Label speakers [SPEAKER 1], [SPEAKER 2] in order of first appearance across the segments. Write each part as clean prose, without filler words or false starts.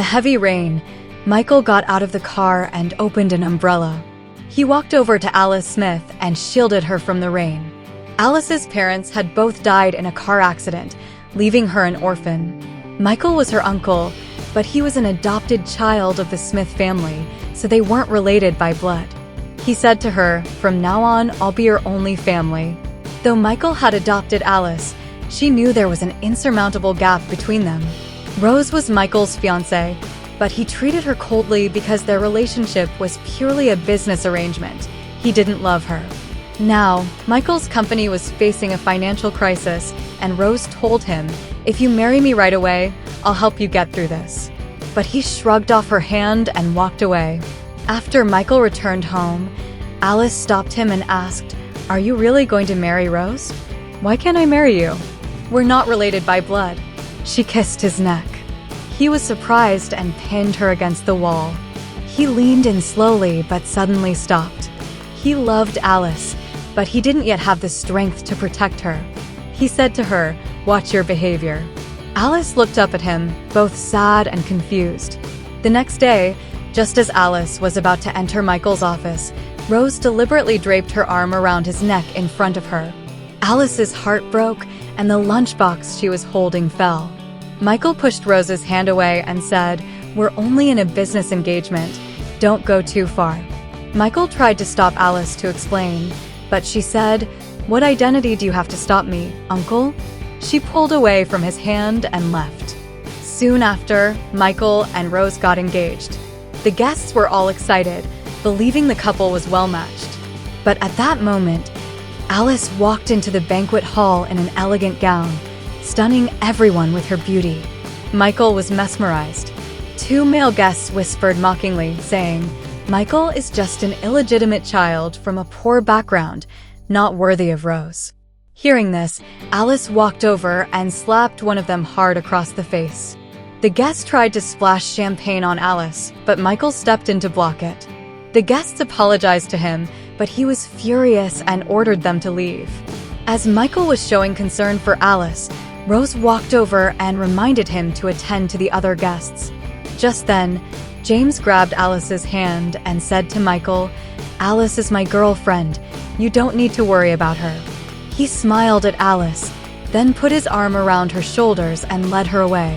[SPEAKER 1] The heavy rain, Michael got out of the car and opened an umbrella. He walked over to Alice Smith and shielded her from the rain. Alice's parents had both died in a car accident, leaving her an orphan. Michael was her uncle, but he was an adopted child of the Smith family, so they weren't related by blood. He said to her, "From now on, I'll be your only family." Though Michael had adopted Alice, she knew there was an insurmountable gap between them. Rose was Michael's fiancée, but he treated her coldly because their relationship was purely a business arrangement. He didn't love her. Now, Michael's company was facing a financial crisis, and Rose told him, "If you marry me right away, I'll help you get through this." But he shrugged off her hand and walked away. After Michael returned home, Alice stopped him and asked, "Are you really going to marry Rose?" "Why can't I marry you?" "We're not related by blood." She kissed his neck. He was surprised and pinned her against the wall. He leaned in slowly but suddenly stopped. He loved Alice, but he didn't yet have the strength to protect her. He said to her, "Watch your behavior." Alice looked up at him, both sad and confused. The next day, just as Alice was about to enter Michael's office, Rose deliberately draped her arm around his neck in front of her. Alice's heart broke, and the lunchbox she was holding fell. Michael pushed Rose's hand away and said, "We're only in a business engagement. Don't go too far." Michael tried to stop Alice to explain, but she said, "What identity do you have to stop me, uncle?" She pulled away from his hand and left. Soon after, Michael and Rose got engaged. The guests were all excited, believing the couple was well matched. But at that moment, Alice walked into the banquet hall in an elegant gown, stunning everyone with her beauty. Michael was mesmerized. Two male guests whispered mockingly, saying, "Michael is just an illegitimate child from a poor background, not worthy of Rose." Hearing this, Alice walked over and slapped one of them hard across the face. The guest tried to splash champagne on Alice, but Michael stepped in to block it. The guests apologized to him, but he was furious and ordered them to leave. As Michael was showing concern for Alice, Rose walked over and reminded him to attend to the other guests. Just then, James grabbed Alice's hand and said to Michael, "Alice is my girlfriend. You don't need to worry about her." He smiled at Alice, then put his arm around her shoulders and led her away.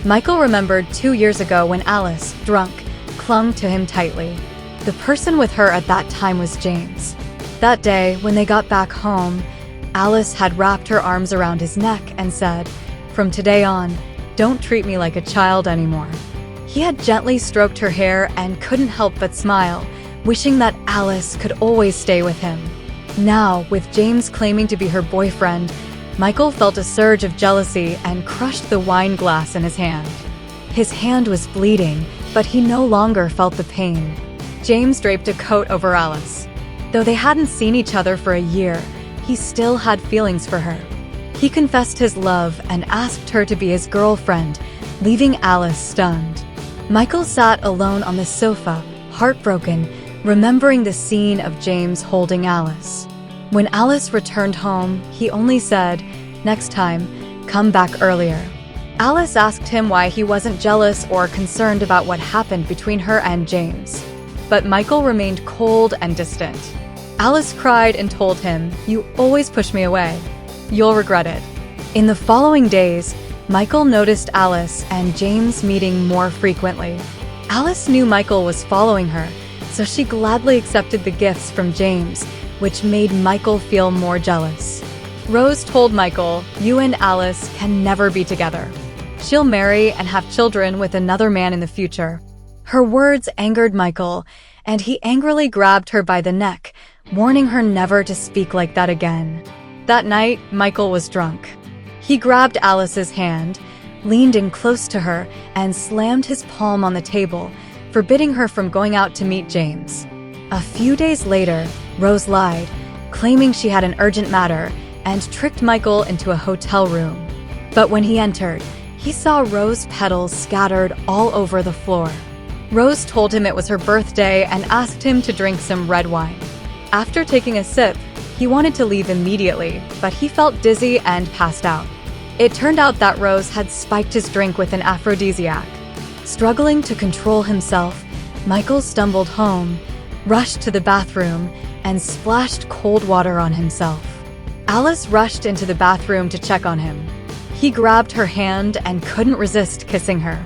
[SPEAKER 1] Michael remembered 2 years ago when Alice, drunk, clung to him tightly. The person with her at that time was James. That day, when they got back home, Alice had wrapped her arms around his neck and said, "From today on, don't treat me like a child anymore." He had gently stroked her hair and couldn't help but smile, wishing that Alice could always stay with him. Now, with James claiming to be her boyfriend, Michael felt a surge of jealousy and crushed the wine glass in his hand. His hand was bleeding, but he no longer felt the pain. James draped a coat over Alice. Though they hadn't seen each other for a year, he still had feelings for her. He confessed his love and asked her to be his girlfriend, leaving Alice stunned. Michael sat alone on the sofa, heartbroken, remembering the scene of James holding Alice. When Alice returned home, he only said, "Next time, come back earlier." Alice asked him why he wasn't jealous or concerned about what happened between her and James. But Michael remained cold and distant. Alice cried and told him, "You always push me away. You'll regret it." In the following days, Michael noticed Alice and James meeting more frequently. Alice knew Michael was following her, so she gladly accepted the gifts from James, which made Michael feel more jealous. Rose told Michael, "You and Alice can never be together. She'll marry and have children with another man in the future." Her words angered Michael, and he angrily grabbed her by the neck, warning her never to speak like that again. That night, Michael was drunk. He grabbed Alice's hand, leaned in close to her, and slammed his palm on the table, forbidding her from going out to meet James. A few days later, Rose lied, claiming she had an urgent matter, and tricked Michael into a hotel room. But when he entered, he saw rose petals scattered all over the floor. Rose told him it was her birthday and asked him to drink some red wine. After taking a sip, he wanted to leave immediately, but he felt dizzy and passed out. It turned out that Rose had spiked his drink with an aphrodisiac. Struggling to control himself, Michael stumbled home, rushed to the bathroom, and splashed cold water on himself. Alice rushed into the bathroom to check on him. He grabbed her hand and couldn't resist kissing her.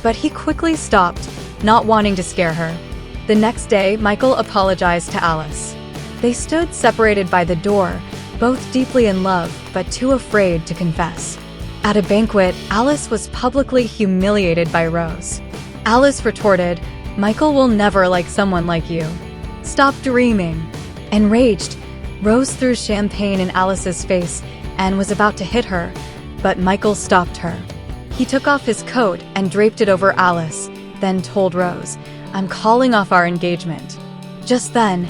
[SPEAKER 1] But he quickly stopped, not wanting to scare her. The next day, Michael apologized to Alice. They stood separated by the door, both deeply in love, but too afraid to confess. At a banquet, Alice was publicly humiliated by Rose. Alice retorted, "Michael will never like someone like you. Stop dreaming." Enraged, Rose threw champagne in Alice's face and was about to hit her, but Michael stopped her. He took off his coat and draped it over Alice, then told Rose, "I'm calling off our engagement." Just then,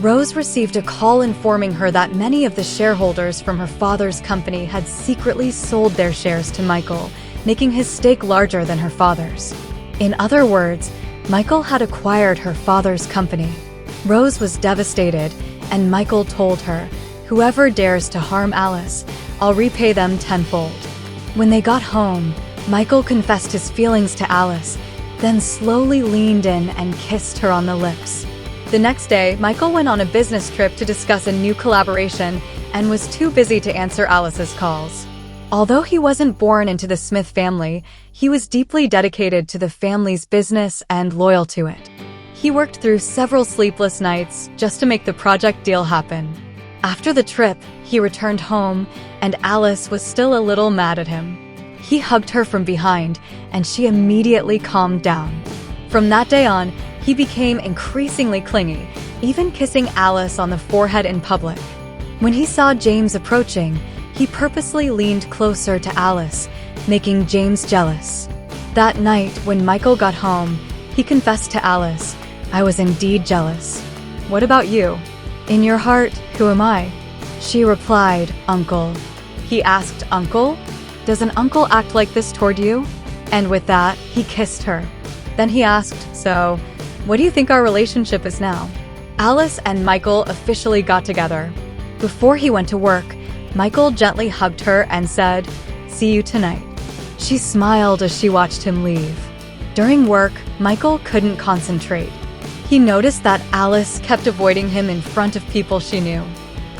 [SPEAKER 1] Rose received a call informing her that many of the shareholders from her father's company had secretly sold their shares to Michael, making his stake larger than her father's. In other words, Michael had acquired her father's company. Rose was devastated, and Michael told her, "Whoever dares to harm Alice, I'll repay them tenfold." When they got home, Michael confessed his feelings to Alice, then slowly leaned in and kissed her on the lips. The next day, Michael went on a business trip to discuss a new collaboration and was too busy to answer Alice's calls. Although he wasn't born into the Smith family, he was deeply dedicated to the family's business and loyal to it. He worked through several sleepless nights just to make the project deal happen. After the trip, he returned home, and Alice was still a little mad at him. He hugged her from behind, and she immediately calmed down. From that day on, he became increasingly clingy, even kissing Alice on the forehead in public. When he saw James approaching, he purposely leaned closer to Alice, making James jealous. That night, when Michael got home, he confessed to Alice, "I was indeed jealous. What about you? In your heart, who am I?" She replied, "Uncle." He asked, "Uncle? Does an uncle act like this toward you?" And with that, he kissed her. Then he asked, "So, what do you think our relationship is now?" Alice and Michael officially got together. Before he went to work, Michael gently hugged her and said, "See you tonight." She smiled as she watched him leave. During work, Michael couldn't concentrate. He noticed that Alice kept avoiding him in front of people she knew.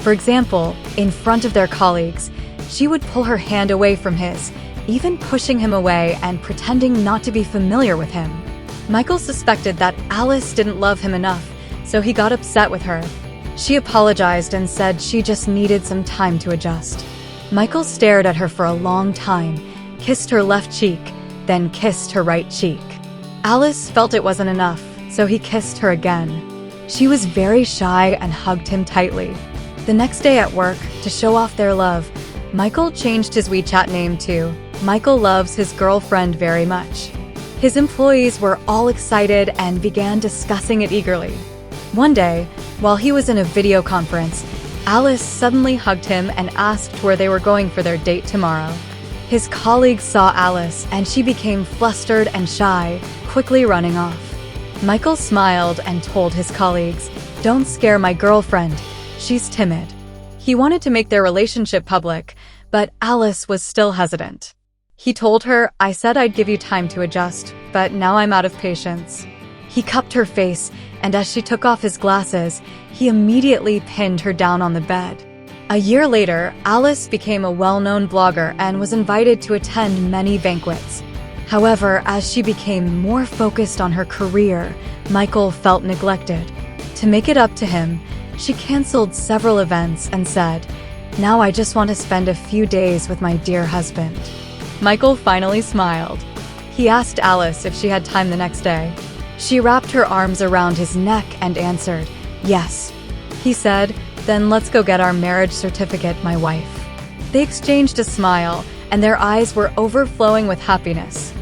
[SPEAKER 1] For example, in front of their colleagues, she would pull her hand away from his, even pushing him away and pretending not to be familiar with him. Michael suspected that Alice didn't love him enough, so he got upset with her. She apologized and said she just needed some time to adjust. Michael stared at her for a long time, kissed her left cheek, then kissed her right cheek. Alice felt it wasn't enough, so he kissed her again. She was very shy and hugged him tightly. The next day at work, to show off their love, Michael changed his WeChat name to "Michael loves his girlfriend very much." His employees were all excited and began discussing it eagerly. One day, while he was in a video conference, Alice suddenly hugged him and asked where they were going for their date tomorrow. His colleagues saw Alice, and she became flustered and shy, quickly running off. Michael smiled and told his colleagues, "Don't scare my girlfriend. She's timid." He wanted to make their relationship public, but Alice was still hesitant. He told her, "I said I'd give you time to adjust, but now I'm out of patience." He cupped her face, and as she took off his glasses, he immediately pinned her down on the bed. A year later, Alice became a well-known blogger and was invited to attend many banquets. However, as she became more focused on her career, Michael felt neglected. To make it up to him, she canceled several events and said, "Now I just want to spend a few days with my dear husband." Michael finally smiled. He asked Alice if she had time the next day. She wrapped her arms around his neck and answered, "Yes." He said, "Then let's go get our marriage certificate, my wife." They exchanged a smile, and their eyes were overflowing with happiness.